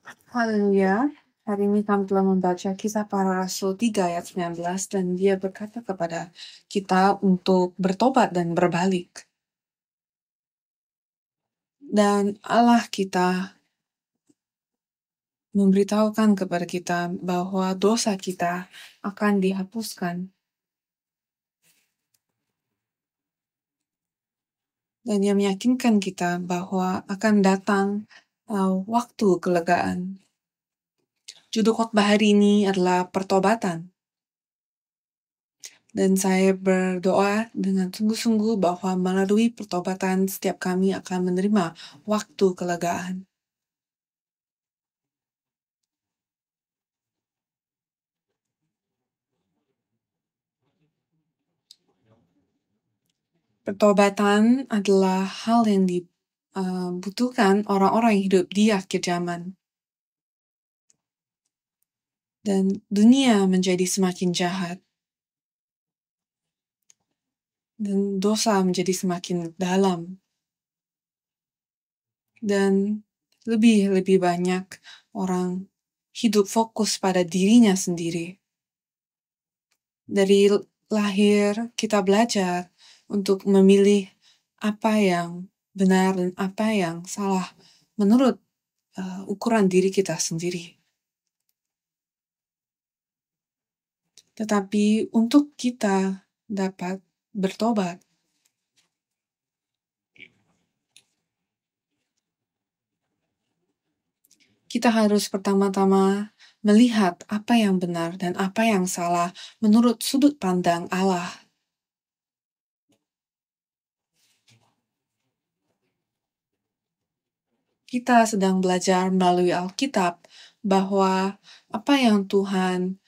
Haleluya. Hari ini kami telah membaca kisah para rasul 3 ayat 19 dan dia berkata kepada kita untuk bertobat dan berbalik. Dan Allah kita memberitahukan kepada kita bahwa dosa kita akan dihapuskan. Dan dia meyakinkan kita bahwa akan datang waktu kelegaan. Judul khotbah hari ini adalah pertobatan. Dan saya berdoa dengan sungguh-sungguh bahwa melalui pertobatan setiap kami akan menerima waktu kelegaan. Pertobatan adalah hal yang dibutuhkan orang-orang yang hidup di akhir zaman. Dan dunia menjadi semakin jahat. Dan dosa menjadi semakin dalam. Dan lebih banyak orang hidup fokus pada dirinya sendiri. Dari lahir kita belajar untuk memilih apa yang benar dan apa yang salah menurut ukuran diri kita sendiri. Tetapi untuk kita dapat bertobat, kita harus pertama-tama melihat apa yang benar dan apa yang salah menurut sudut pandang Allah. Kita sedang belajar melalui Alkitab bahwa apa yang Tuhan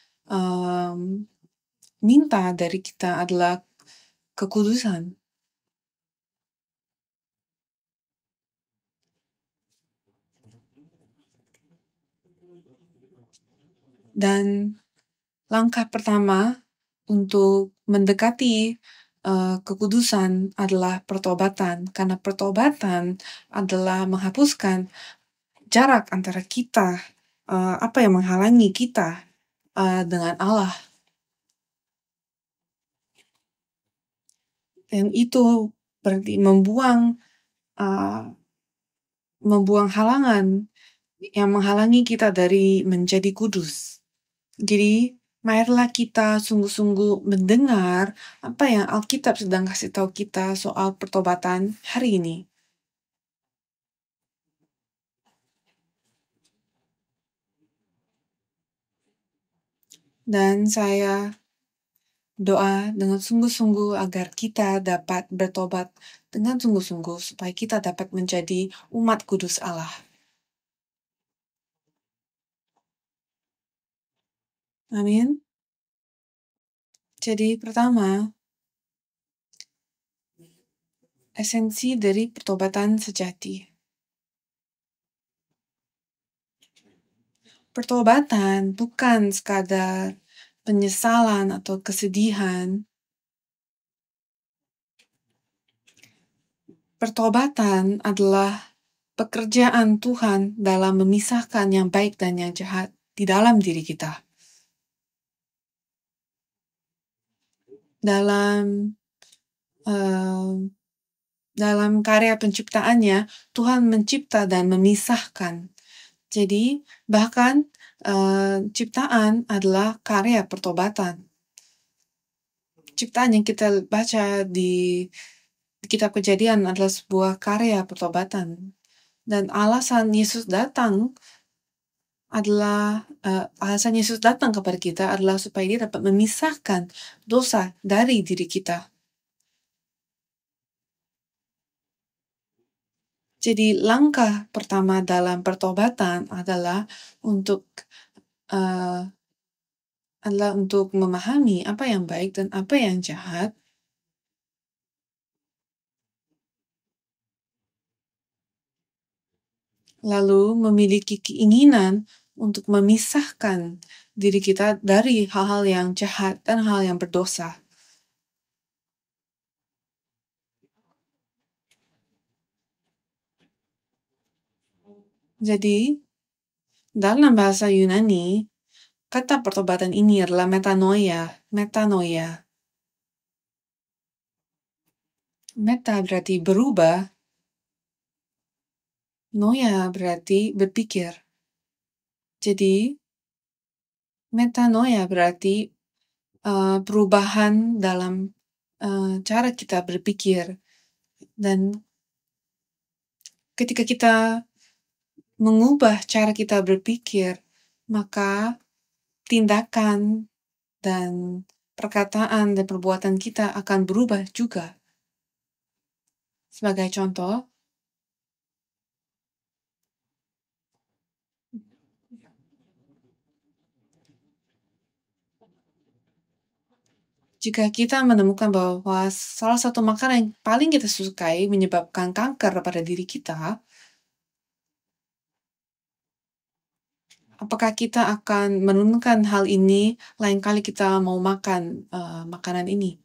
minta dari kita adalah kekudusan. Dan langkah pertama untuk mendekati kekudusan adalah pertobatan, karena pertobatan adalah menghapuskan jarak antara kita, apa yang menghalangi kita dengan Allah. Dan itu berarti membuang halangan yang menghalangi kita dari menjadi kudus. Jadi, marilah kita sungguh-sungguh mendengar apa yang Alkitab sedang kasih tahu kita soal pertobatan hari ini. Dan saya doa dengan sungguh-sungguh agar kita dapat bertobat dengan sungguh-sungguh supaya kita dapat menjadi umat kudus Allah. Amin. Jadi pertama, esensi dari pertobatan sejati. Pertobatan bukan sekadar penyesalan atau kesedihan. Pertobatan adalah pekerjaan Tuhan dalam memisahkan yang baik dan yang jahat di dalam diri kita. Dalam karya penciptaannya, Tuhan mencipta dan memisahkan. Jadi, bahkan ciptaan adalah karya pertobatan. Ciptaan yang kita baca di Kitab Kejadian adalah sebuah karya pertobatan. Dan alasan Yesus datang kepada kita adalah supaya dia dapat memisahkan dosa dari diri kita. Jadi langkah pertama dalam pertobatan adalah untuk memahami apa yang baik dan apa yang jahat. Lalu memiliki keinginan untuk memisahkan diri kita dari hal-hal yang jahat dan hal yang berdosa. Jadi, Dalam bahasa Yunani, kata pertobatan ini adalah metanoia. Metanoia. Meta berarti berubah, noia berarti berpikir. Jadi, metanoia berarti perubahan dalam cara kita berpikir. Dan ketika kita mengubah cara kita berpikir, maka tindakan dan perkataan dan perbuatan kita akan berubah juga. Sebagai contoh, jika kita menemukan bahwa salah satu makanan yang paling kita sukai menyebabkan kanker pada diri kita, apakah kita akan menurunkan hal ini lain kali kita mau makan makanan ini?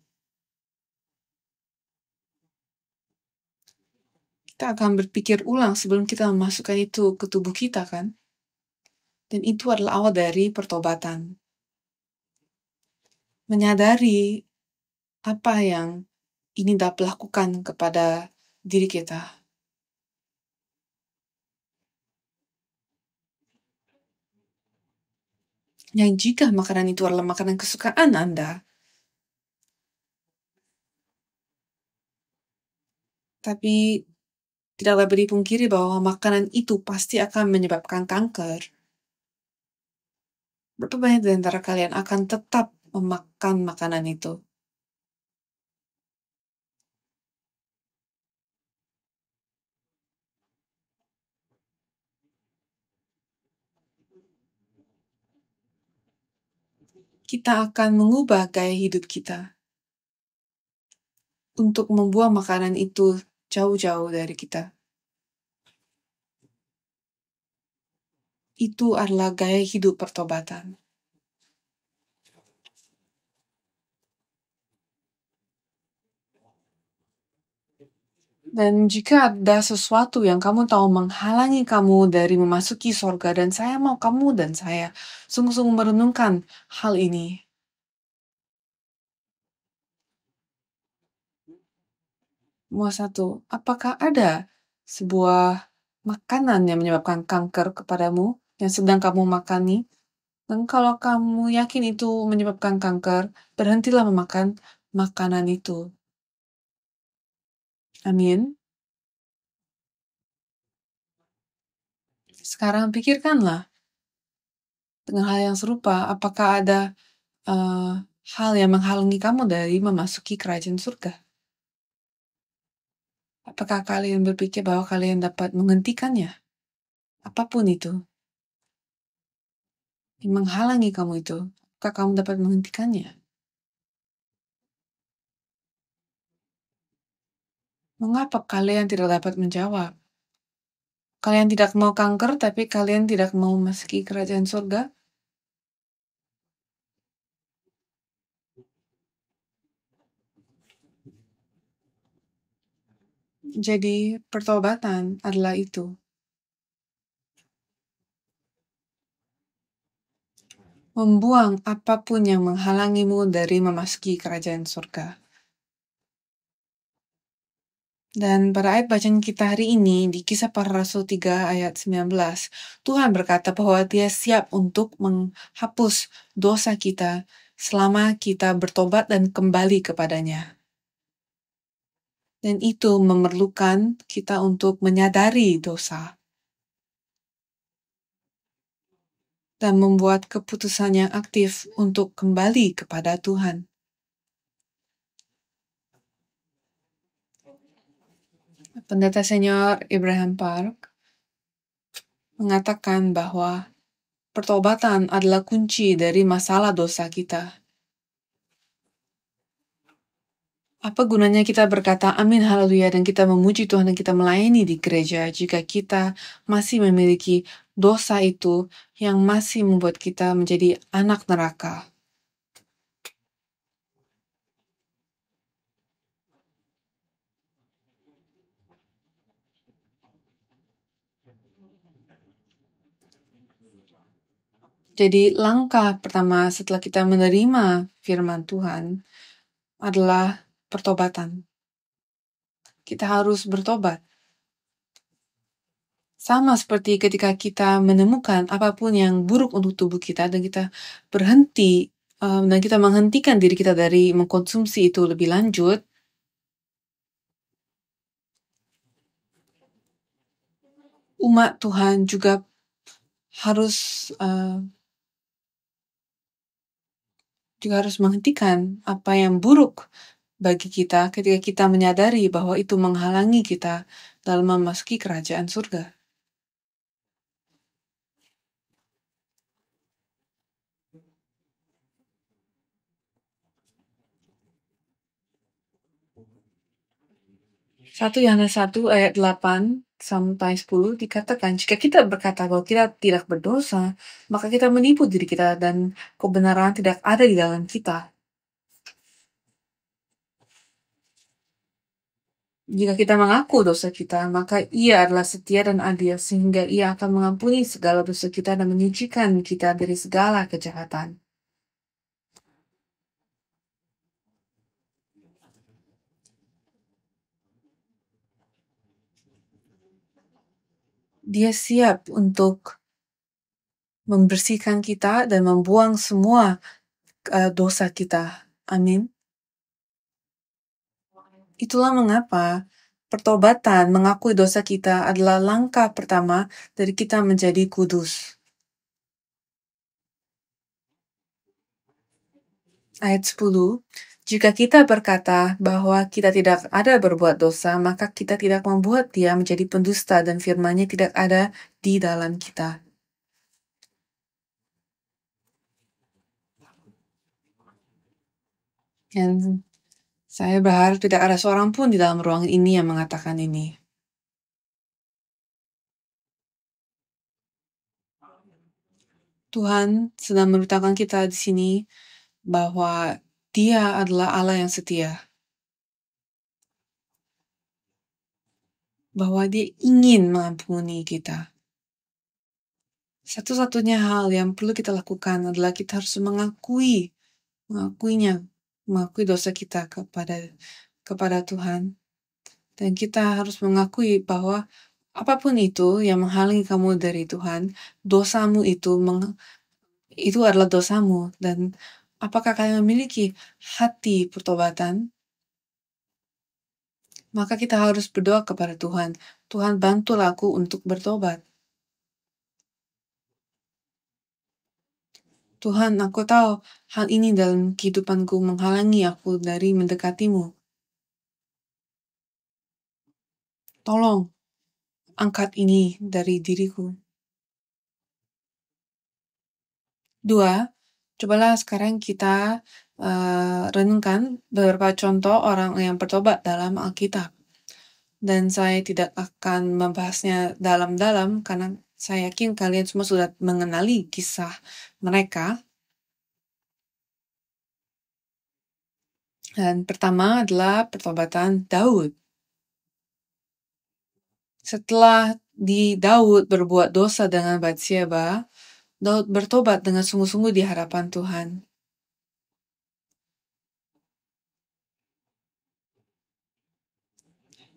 Kita akan berpikir ulang sebelum kita memasukkan itu ke tubuh kita, kan? Dan itu adalah awal dari pertobatan. Menyadari apa yang ini dapat lakukan kepada diri kita. Yang jika makanan itu adalah makanan kesukaan Anda, tapi tidak dapat dipungkiri bahwa makanan itu pasti akan menyebabkan kanker. Berapa banyak di antara kalian akan tetap memakan makanan itu? Kita akan mengubah gaya hidup kita untuk membuang makanan itu jauh-jauh dari kita. Itu adalah gaya hidup pertobatan. Dan jika ada sesuatu yang kamu tahu menghalangi kamu dari memasuki sorga, dan saya mau kamu dan saya sungguh-sungguh merenungkan hal ini. Nomor satu, apakah ada sebuah makanan yang menyebabkan kanker kepadamu yang sedang kamu makani? Dan kalau kamu yakin itu menyebabkan kanker, berhentilah memakan makanan itu. Amin. Sekarang pikirkanlah dengan hal yang serupa, apakah ada hal yang menghalangi kamu dari memasuki kerajaan surga? Apakah kalian berpikir bahwa kalian dapat menghentikannya? Apapun itu yang menghalangi kamu itu, apakah kamu dapat menghentikannya? Mengapa kalian tidak dapat menjawab? Kalian tidak mau kanker, tapi kalian tidak mau memasuki kerajaan surga? Jadi, pertobatan adalah itu. Membuang apapun yang menghalangimu dari memasuki kerajaan surga. Dan pada ayat bacaan kita hari ini, di Kisah Para Rasul 3 ayat 19, Tuhan berkata bahwa Dia siap untuk menghapus dosa kita selama kita bertobat dan kembali kepadanya. Dan itu memerlukan kita untuk menyadari dosa dan membuat keputusan yang aktif untuk kembali kepada Tuhan. Pendeta Senior Abraham Park mengatakan bahwa pertobatan adalah kunci dari masalah dosa kita. Apa gunanya kita berkata amin haleluya dan kita memuji Tuhan dan kita melayani di gereja jika kita masih memiliki dosa itu yang masih membuat kita menjadi anak neraka? Jadi langkah pertama setelah kita menerima firman Tuhan adalah pertobatan. Kita harus bertobat. Sama seperti ketika kita menemukan apapun yang buruk untuk tubuh kita dan kita berhenti dan kita menghentikan diri kita dari mengkonsumsi itu lebih lanjut, umat Tuhan harus uh, juga harus menghentikan apa yang buruk bagi kita ketika kita menyadari bahwa itu menghalangi kita dalam memasuki kerajaan surga. Satu Yohanes 1 ayat 8 sampai 10 dikatakan, jika kita berkata bahwa kita tidak berdosa, maka kita menipu diri kita dan kebenaran tidak ada di dalam kita. Jika kita mengaku dosa kita, maka Ia adalah setia dan adil sehingga Ia akan mengampuni segala dosa kita dan menyucikan kita dari segala kejahatan. Dia siap untuk membersihkan kita dan membuang semua dosa kita. Amin. Itulah mengapa pertobatan mengakui dosa kita adalah langkah pertama dari kita menjadi kudus. Ayat 10, jika kita berkata bahwa kita tidak ada berbuat dosa, maka kita tidak membuat dia menjadi pendusta dan firman-Nya tidak ada di dalam kita. Dan saya berharap tidak ada seorang pun di dalam ruangan ini yang mengatakan ini. Tuhan sedang memberitahukan kita di sini bahwa Dia adalah Allah yang setia. Bahwa Dia ingin mengampuni kita. Satu-satunya hal yang perlu kita lakukan adalah kita harus mengakui dosa kita kepada Tuhan. Dan kita harus mengakui bahwa apapun itu yang menghalangi kamu dari Tuhan, dosamu itu adalah dosamu. Dan apakah kalian memiliki hati pertobatan? Maka kita harus berdoa kepada Tuhan. Tuhan, bantulah aku untuk bertobat. Tuhan, aku tahu hal ini dalam kehidupanku menghalangi aku dari mendekatimu. Tolong, angkat ini dari diriku. 2, cobalah sekarang kita renungkan beberapa contoh orang yang bertobat dalam Alkitab. Dan saya tidak akan membahasnya dalam-dalam karena saya yakin kalian semua sudah mengenali kisah mereka. Dan pertama adalah pertobatan Daud. Setelah Daud berbuat dosa dengan Batsyeba, Daud bertobat dengan sungguh-sungguh di hadapan Tuhan.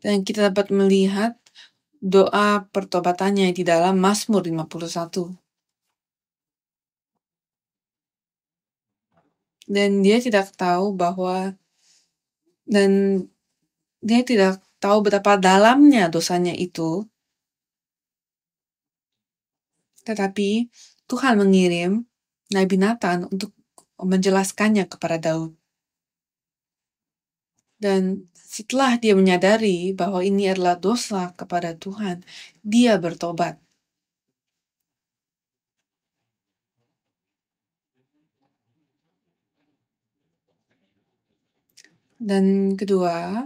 Dan kita dapat melihat doa pertobatannya di dalam Mazmur 51. Dan dia tidak tahu betapa dalamnya dosanya itu. Tetapi Tuhan mengirim Nabi Nathan untuk menjelaskannya kepada Daud. Dan setelah dia menyadari bahwa ini adalah dosa kepada Tuhan, dia bertobat. Dan kedua,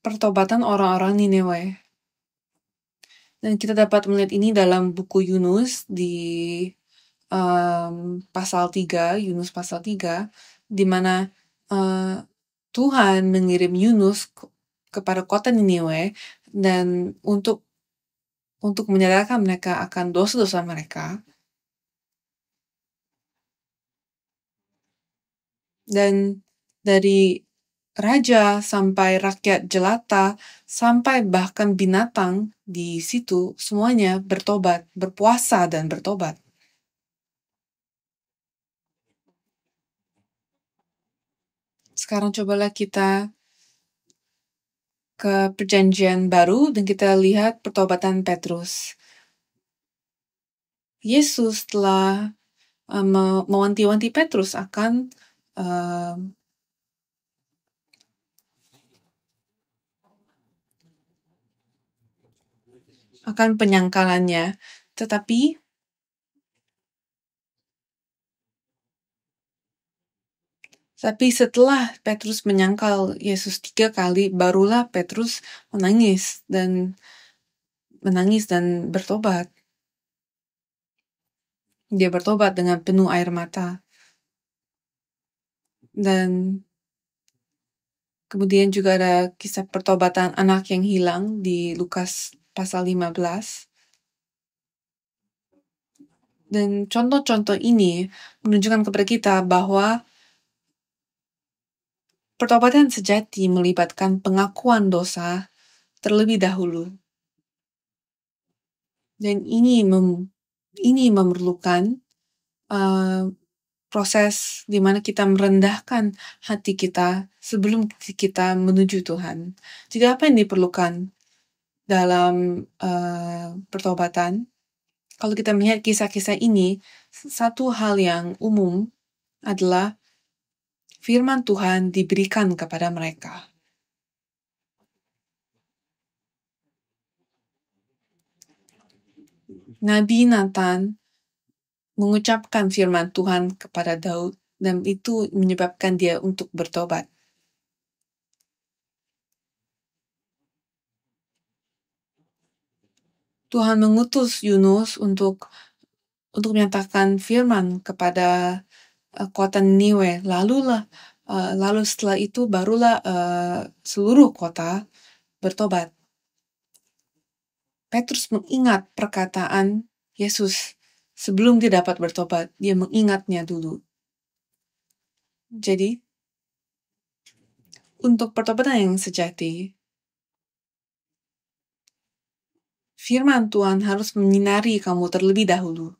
pertobatan orang-orang Nineveh. Dan kita dapat melihat ini dalam buku Yunus di pasal 3, Yunus pasal 3, di mana Tuhan mengirim Yunus kepada kota Niniwe dan untuk menyadarkan mereka akan dosa-dosa mereka. Dan dari raja sampai rakyat jelata, sampai bahkan binatang di situ, semuanya bertobat, berpuasa dan bertobat. Sekarang cobalah kita ke perjanjian baru dan kita lihat pertobatan Petrus. Yesus telah mewanti-wanti Petrus akan penyangkalannya, tetapi setelah Petrus menyangkal Yesus 3 kali, barulah Petrus menangis dan bertobat. Dia bertobat dengan penuh air mata. Dan kemudian juga ada kisah pertobatan anak yang hilang di Lukas pasal 15. Dan contoh-contoh ini menunjukkan kepada kita bahwa pertobatan sejati melibatkan pengakuan dosa terlebih dahulu. Dan ini memerlukan proses di mana kita merendahkan hati kita sebelum kita menuju Tuhan. Jadi apa yang diperlukan dalam pertobatan? Kalau kita melihat kisah-kisah ini, satu hal yang umum adalah firman Tuhan diberikan kepada mereka. Nabi Nathan mengucapkan firman Tuhan kepada Daud, dan itu menyebabkan dia untuk bertobat. Tuhan mengutus Yunus untuk menyatakan firman kepada kota Niniwe. Lalu setelah itu barulah seluruh kota bertobat. Petrus mengingat perkataan Yesus sebelum dia dapat bertobat. Dia mengingatnya dulu. Jadi, untuk pertobatan yang sejati, firman Tuhan harus menyinari kamu terlebih dahulu.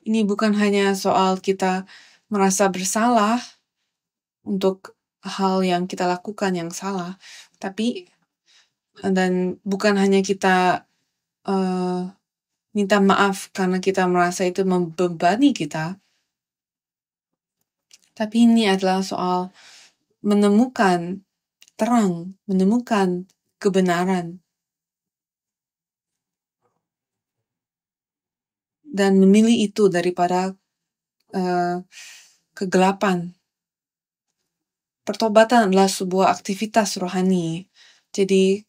Ini bukan hanya soal kita merasa bersalah untuk hal yang kita lakukan yang salah, dan bukan hanya kita minta maaf karena kita merasa itu membebani kita, tapi ini adalah soal menemukan terang, menemukan kebenaran, dan memilih itu daripada kegelapan. Pertobatan adalah sebuah aktivitas rohani. Jadi,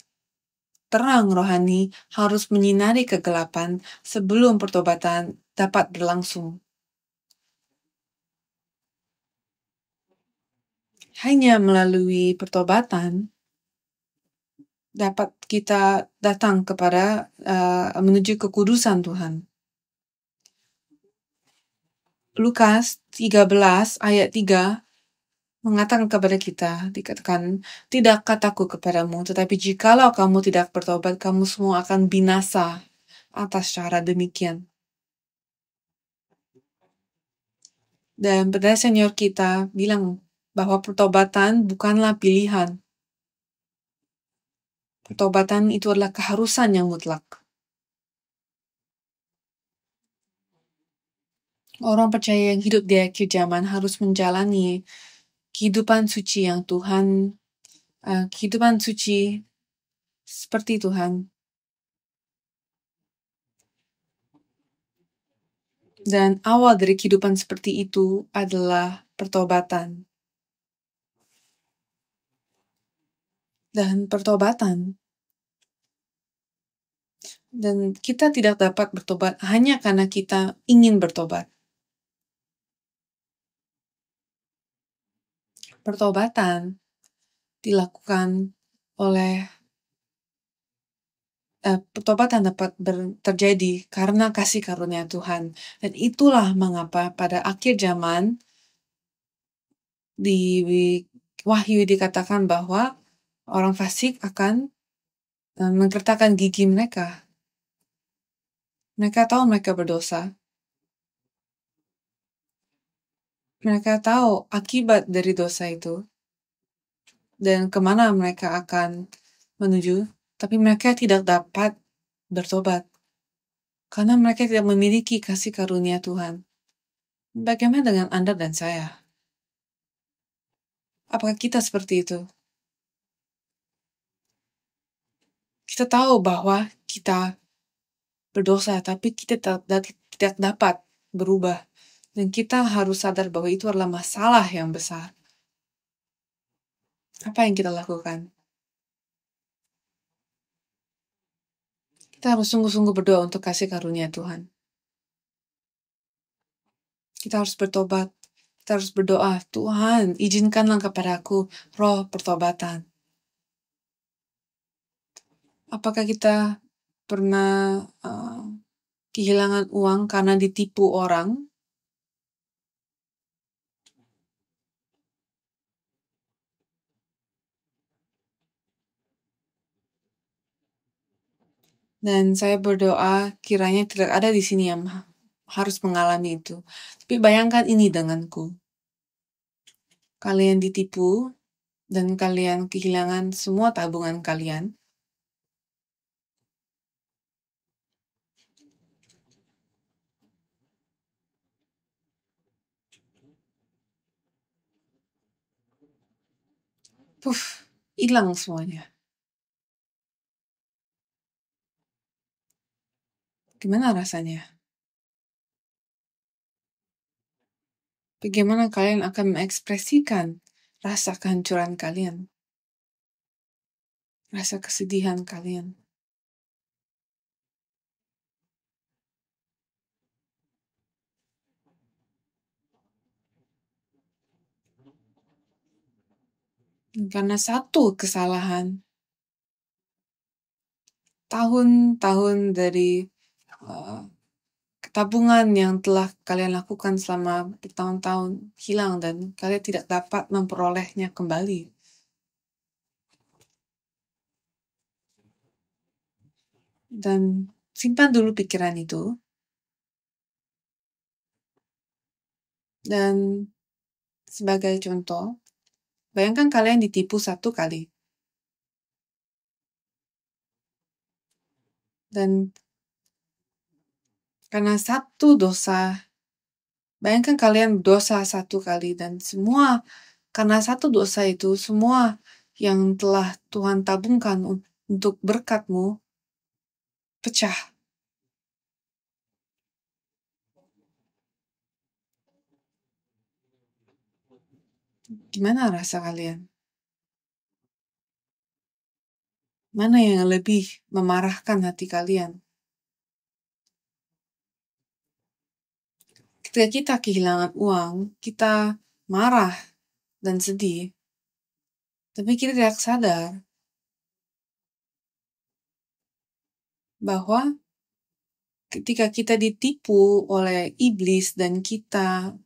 terang rohani harus menyinari kegelapan sebelum pertobatan dapat berlangsung. Hanya melalui pertobatan dapat kita datang kepada menuju kekudusan Tuhan. Lukas 13 ayat 3 mengatakan kepada kita, dikatakan, tidak kataku kepadamu, tetapi jikalau kamu tidak bertobat, kamu semua akan binasa atas cara demikian. Dan perdana senior kita bilang bahwa pertobatan bukanlah pilihan. Pertobatan itu adalah keharusan yang mutlak. Orang percaya yang hidup di akhir zaman harus menjalani kehidupan suci yang Tuhan, kehidupan suci seperti Tuhan. Dan awal dari kehidupan seperti itu adalah pertobatan. Dan kita tidak dapat bertobat hanya karena kita ingin bertobat. Pertobatan dilakukan oleh pertobatan dapat terjadi karena kasih karunia Tuhan. Dan itulah mengapa pada akhir zaman di Wahyu dikatakan bahwa orang fasik akan menggertakkan gigi mereka. Mereka tahu mereka berdosa. Mereka tahu akibat dari dosa itu dan kemana mereka akan menuju, tapi mereka tidak dapat bertobat karena mereka tidak memiliki kasih karunia Tuhan. Bagaimana dengan Anda dan saya? Apakah kita seperti itu? Kita tahu bahwa kita berdosa, tapi kita tidak dapat berubah. Dan kita harus sadar bahwa itu adalah masalah yang besar. Apa yang kita lakukan? Kita harus sungguh-sungguh berdoa untuk kasih karunia Tuhan. Kita harus bertobat. Kita harus berdoa, Tuhan, izinkanlah kepadaku roh pertobatan. Apakah kita pernah kehilangan uang karena ditipu orang? Dan saya berdoa kiranya tidak ada di sini yang harus mengalami itu. Tapi bayangkan ini denganku. Kalian ditipu dan kalian kehilangan semua tabungan kalian. Hilang semuanya. Gimana rasanya? Bagaimana kalian akan mengekspresikan rasa kehancuran kalian? Rasa kesedihan kalian? Karena satu kesalahan, tahun-tahun dari tabungan yang telah kalian lakukan selama bertahun-tahun hilang dan kalian tidak dapat memperolehnya kembali. Dan simpan dulu pikiran itu. Dan sebagai contoh, bayangkan kalian ditipu 1 kali. Dan karena satu dosa, bayangkan kalian dosa 1 kali dan karena satu dosa itu, semua yang telah Tuhan tabungkan untuk berkat-Mu pecah. Gimana rasa kalian? Mana yang lebih memarahkan hati kalian? Ketika kita kehilangan uang, kita marah dan sedih. Tapi kita tidak sadar bahwa ketika kita ditipu oleh iblis dan kita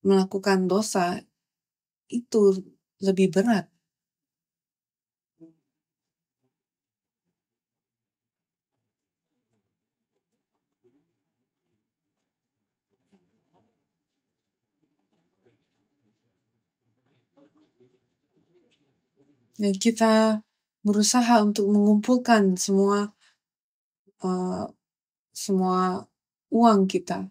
melakukan dosa, itu lebih berat. Dan kita berusaha untuk mengumpulkan semua uang kita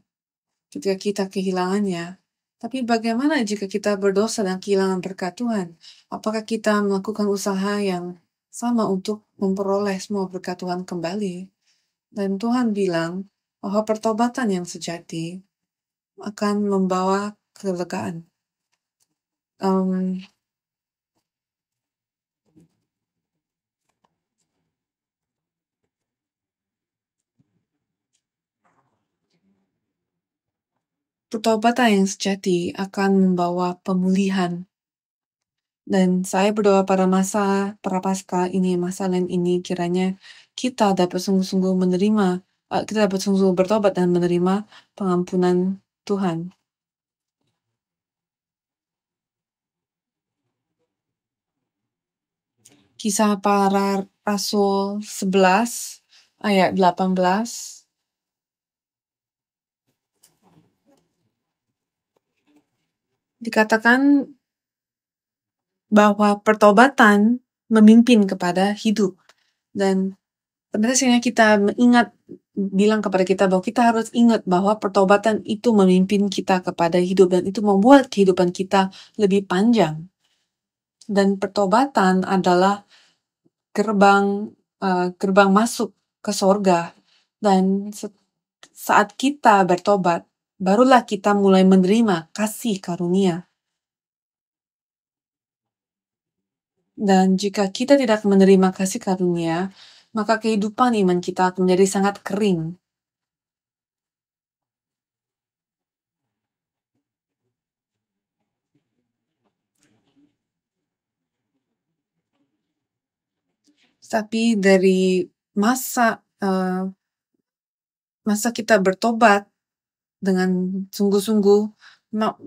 ketika kita kehilangannya. Tapi bagaimana jika kita berdosa dan kehilangan berkat Tuhan? Apakah kita melakukan usaha yang sama untuk memperoleh semua berkat Tuhan kembali? Dan Tuhan bilang bahwa pertobatan yang sejati akan membawa kelegaan. Pertobatan yang sejati akan membawa pemulihan. Dan saya berdoa pada masa prapaskah ini, masa Lent ini, kiranya kita dapat sungguh-sungguh menerima, kita dapat sungguh-sungguh bertobat dan menerima pengampunan Tuhan. Kisah Para Rasul 11 ayat 18. Dikatakan bahwa pertobatan memimpin kepada hidup. Dan penting kita bilang kepada kita bahwa kita harus ingat bahwa pertobatan itu memimpin kita kepada hidup dan itu membuat kehidupan kita lebih panjang. Dan pertobatan adalah gerbang masuk ke sorga. Dan saat kita bertobat, barulah kita mulai menerima kasih karunia. Dan jika kita tidak menerima kasih karunia, maka kehidupan iman kita akan menjadi sangat kering. Tapi dari masa kita bertobat dengan sungguh-sungguh,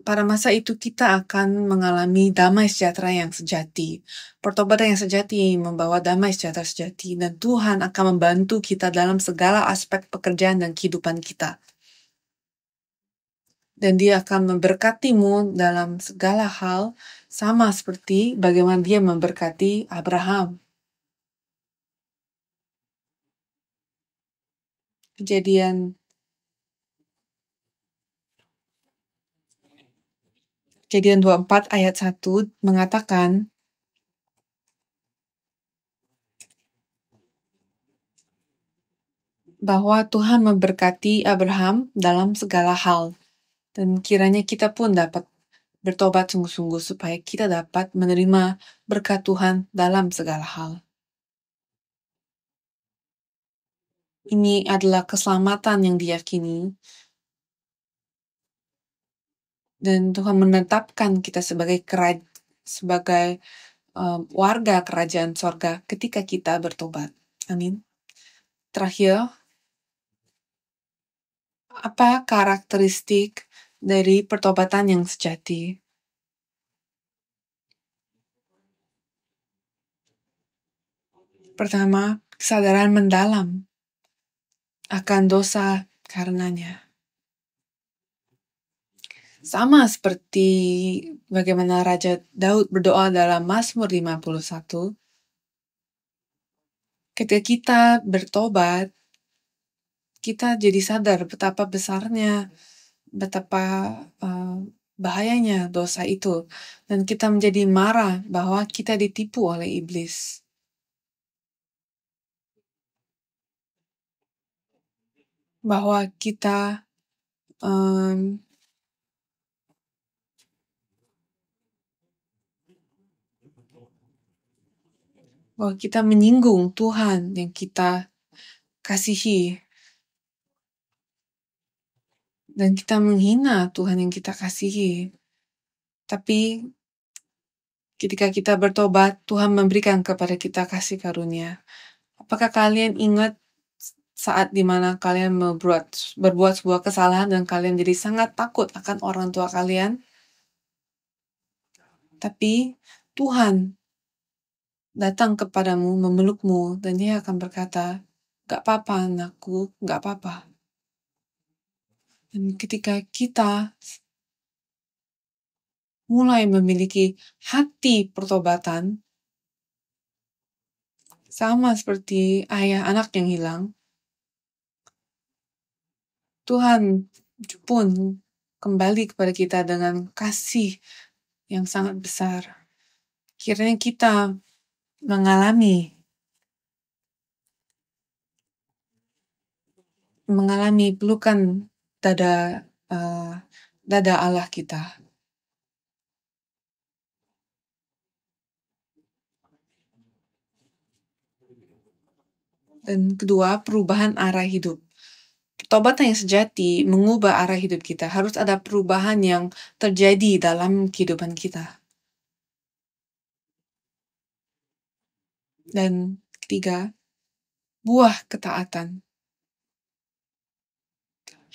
pada masa itu kita akan mengalami damai sejahtera yang sejati. Pertobatan yang sejati membawa damai sejahtera sejati, dan Tuhan akan membantu kita dalam segala aspek pekerjaan dan kehidupan kita. Dan Dia akan memberkatimu dalam segala hal, sama seperti bagaimana Dia memberkati Abraham. Kejadian 24 ayat 1 mengatakan, bahwa Tuhan memberkati Abraham dalam segala hal. Dan kiranya kita pun dapat bertobat sungguh-sungguh supaya kita dapat menerima berkat Tuhan dalam segala hal. Ini adalah keselamatan yang diyakini. Dan Tuhan menetapkan kita sebagai warga kerajaan sorga ketika kita bertobat. Amin. Terakhir, apa karakteristik dari pertobatan yang sejati? Pertama, kesadaran mendalam akan dosa karenanya. Sama seperti bagaimana Raja Daud berdoa dalam Mazmur 51. Ketika kita bertobat, kita jadi sadar betapa besarnya, betapa bahayanya dosa itu. Dan kita menjadi marah bahwa kita ditipu oleh iblis. Bahwa kita menyinggung Tuhan yang kita kasihi. Dan kita menghina Tuhan yang kita kasihi. Tapi ketika kita bertobat, Tuhan memberikan kepada kita kasih karunia. Apakah kalian ingat saat dimana kalian berbuat sebuah kesalahan dan kalian jadi sangat takut akan orang tua kalian? Tapi Tuhan datang kepadamu, memelukmu, dan Dia akan berkata, "Gak apa-apa anakku, gak apa-apa." Dan ketika kita mulai memiliki hati pertobatan, sama seperti ayah anak yang hilang, Tuhan pun kembali kepada kita dengan kasih yang sangat besar. Kiranya kita mengalami pelukan dada Allah kita. Dan kedua, perubahan arah hidup. Pertobatan yang sejati mengubah arah hidup kita. Harus ada perubahan yang terjadi dalam kehidupan kita. Dan ketiga, buah ketaatan.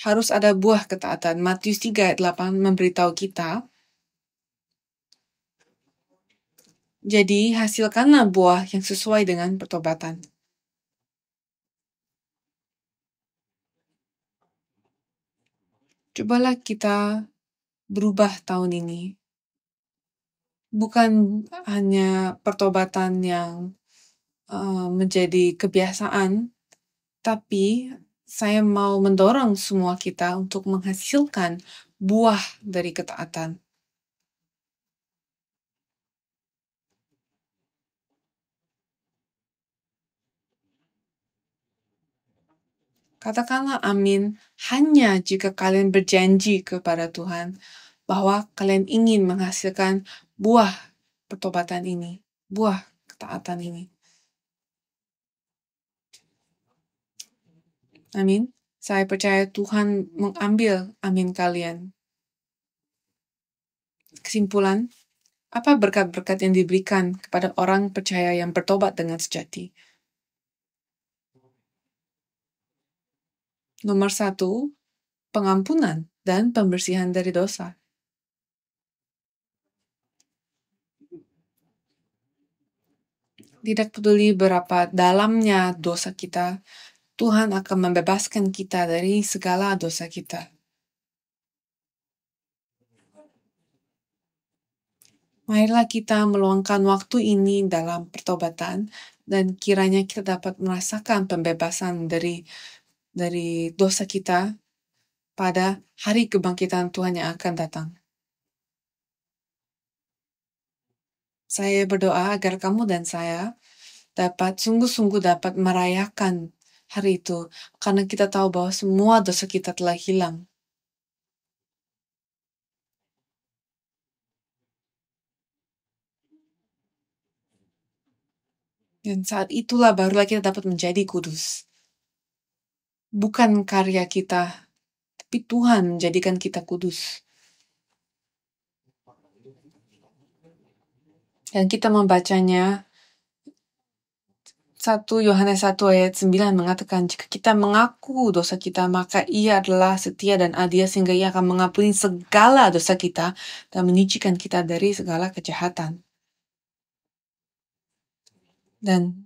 Harus ada buah ketaatan. Matius 3 ayat 8 memberitahu kita, jadi hasilkanlah buah yang sesuai dengan pertobatan. Cobalah kita berubah tahun ini. Bukan hanya pertobatan yang menjadi kebiasaan, tapi saya mau mendorong semua kita untuk menghasilkan buah dari ketaatan. Katakanlah amin hanya jika kalian berjanji kepada Tuhan bahwa kalian ingin menghasilkan buah pertobatan ini, buah ketaatan ini. Amin. Saya percaya Tuhan mengambil amin kalian. Kesimpulan, apa berkat-berkat yang diberikan kepada orang percaya yang bertobat dengan sejati? Nomor 1, pengampunan dan pembersihan dari dosa. Tidak peduli berapa dalamnya dosa kita, Tuhan akan membebaskan kita dari segala dosa kita. Marilah kita meluangkan waktu ini dalam pertobatan dan kiranya kita dapat merasakan pembebasan dari dosa kita pada hari kebangkitan Tuhan yang akan datang. Saya berdoa agar kamu dan saya dapat sungguh-sungguh dapat merayakan hari itu, karena kita tahu bahwa semua dosa kita telah hilang. Dan saat itulah barulah kita dapat menjadi kudus. Bukan karya kita, tapi Tuhan menjadikan kita kudus. Dan kita membacanya 1 Yohanes 1 ayat 9 mengatakan, jika kita mengaku dosa kita, maka Ia adalah setia dan adil sehingga Ia akan mengampuni segala dosa kita dan menyucikan kita dari segala kejahatan. Dan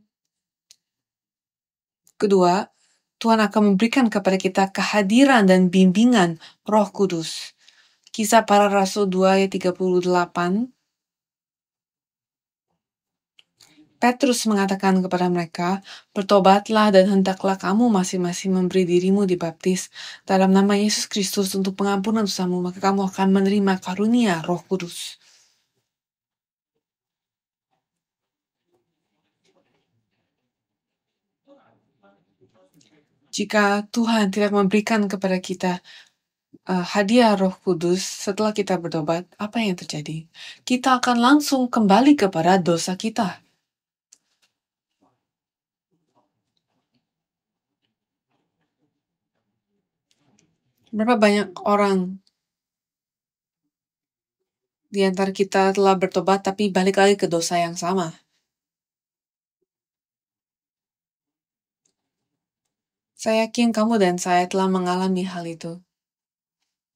kedua, Tuhan akan memberikan kepada kita kehadiran dan bimbingan Roh Kudus. Kisah Para Rasul 2 ayat 38, Petrus mengatakan kepada mereka, bertobatlah dan hendaklah kamu masing-masing memberi dirimu dibaptis dalam nama Yesus Kristus untuk pengampunan dosamu, maka kamu akan menerima karunia Roh Kudus. Jika Tuhan tidak memberikan kepada kita hadiah Roh Kudus setelah kita bertobat, apa yang terjadi? Kita akan langsung kembali kepada dosa kita. Berapa banyak orang di antara kita telah bertobat tapi balik lagi ke dosa yang sama? Saya yakin kamu dan saya telah mengalami hal itu.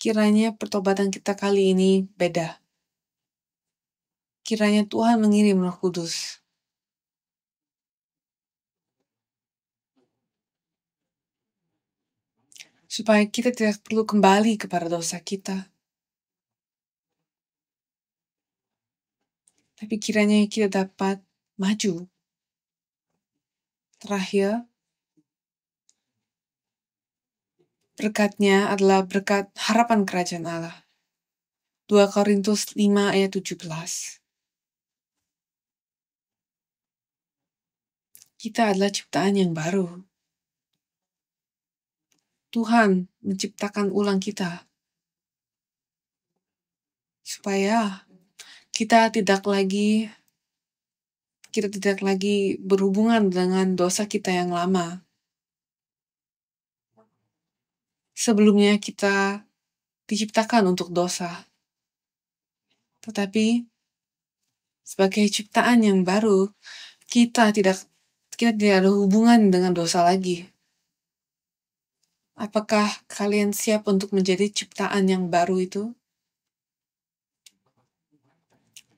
Kiranya pertobatan kita kali ini beda. Kiranya Tuhan mengirim Roh Kudus. Supaya kita tidak perlu kembali kepada dosa kita. Tapi kiranya kita dapat maju. Terakhir, berkatnya adalah berkat harapan kerajaan Allah. 2 Korintus 5 ayat 17. Kita adalah ciptaan yang baru. Tuhan menciptakan ulang kita. Supaya kita tidak lagi berhubungan dengan dosa kita yang lama. Sebelumnya kita diciptakan untuk dosa. Tetapi sebagai ciptaan yang baru, kita kita tidak ada hubungan dengan dosa lagi. Apakah kalian siap untuk menjadi ciptaan yang baru itu?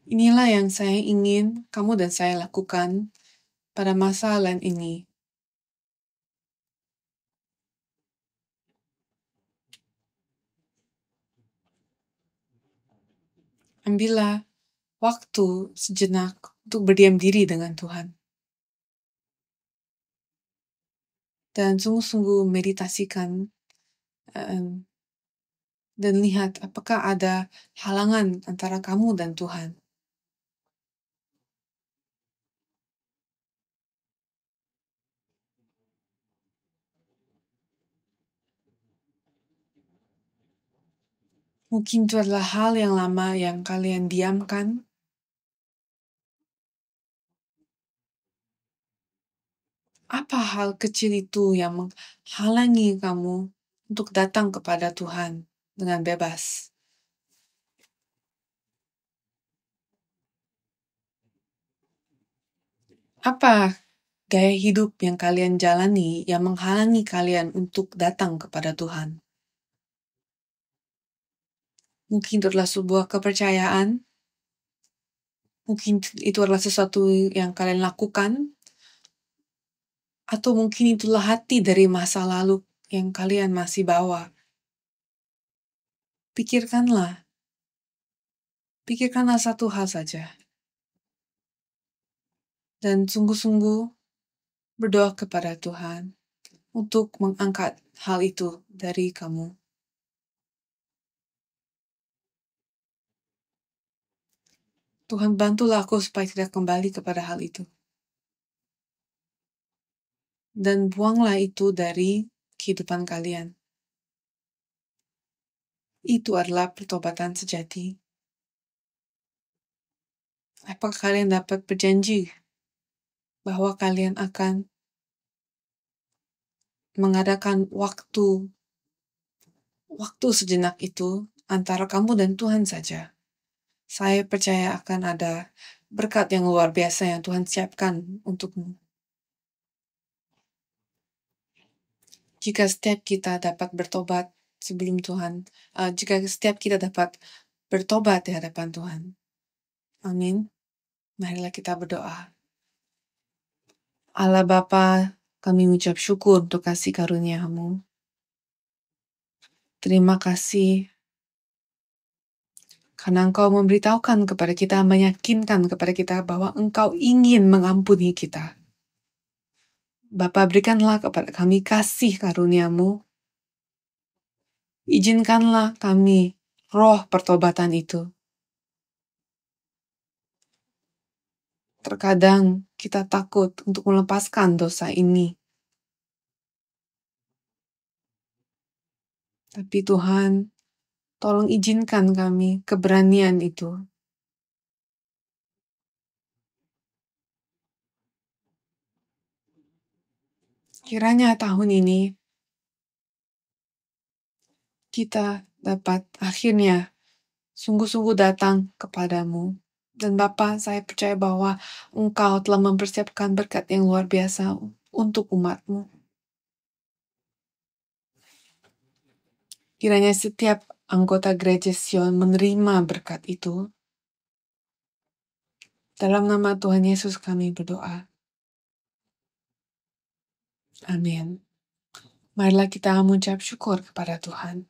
Inilah yang saya ingin kamu dan saya lakukan pada masa Lent ini. Ambillah waktu sejenak untuk berdiam diri dengan Tuhan. Dan sungguh-sungguh meditasikan dan lihat apakah ada halangan antara kamu dan Tuhan. Mungkin itu adalah hal yang lama yang kalian diamkan. Apa hal kecil itu yang menghalangi kamu untuk datang kepada Tuhan dengan bebas? Apa gaya hidup yang kalian jalani yang menghalangi kalian untuk datang kepada Tuhan? Mungkin itu adalah sebuah kepercayaan. Mungkin itu adalah sesuatu yang kalian lakukan. Atau mungkin itulah hati dari masa lalu yang kalian masih bawa. Pikirkanlah satu hal saja. Dan sungguh-sungguh berdoa kepada Tuhan untuk mengangkat hal itu dari kamu. Tuhan, bantulah aku supaya tidak kembali kepada hal itu. Dan buanglah itu dari kehidupan kalian. Itu adalah pertobatan sejati. Apakah kalian dapat berjanji bahwa kalian akan mengadakan waktu sejenak itu antara kamu dan Tuhan saja? Saya percaya akan ada berkat yang luar biasa yang Tuhan siapkan untukmu. Jika setiap kita dapat bertobat sebelum Tuhan, jika setiap kita dapat bertobat di hadapan Tuhan. Amin. Marilah kita berdoa. Allah Bapa, kami mengucap syukur untuk kasih karunia-Mu. Terima kasih karena Engkau memberitahukan kepada kita, meyakinkan kepada kita bahwa Engkau ingin mengampuni kita. Bapa, berikanlah kepada kami kasih karunia-Mu. Izinkanlah kami roh pertobatan itu. Terkadang kita takut untuk melepaskan dosa ini. Tapi Tuhan, tolong izinkan kami keberanian itu. Kiranya tahun ini kita dapat akhirnya sungguh-sungguh datang kepadamu. Dan Bapa, saya percaya bahwa Engkau telah mempersiapkan berkat yang luar biasa untuk umat-Mu. Kiranya setiap anggota gereja Sion menerima berkat itu. Dalam nama Tuhan Yesus kami berdoa. Amin. Marilah kita mengucap syukur kepada Tuhan.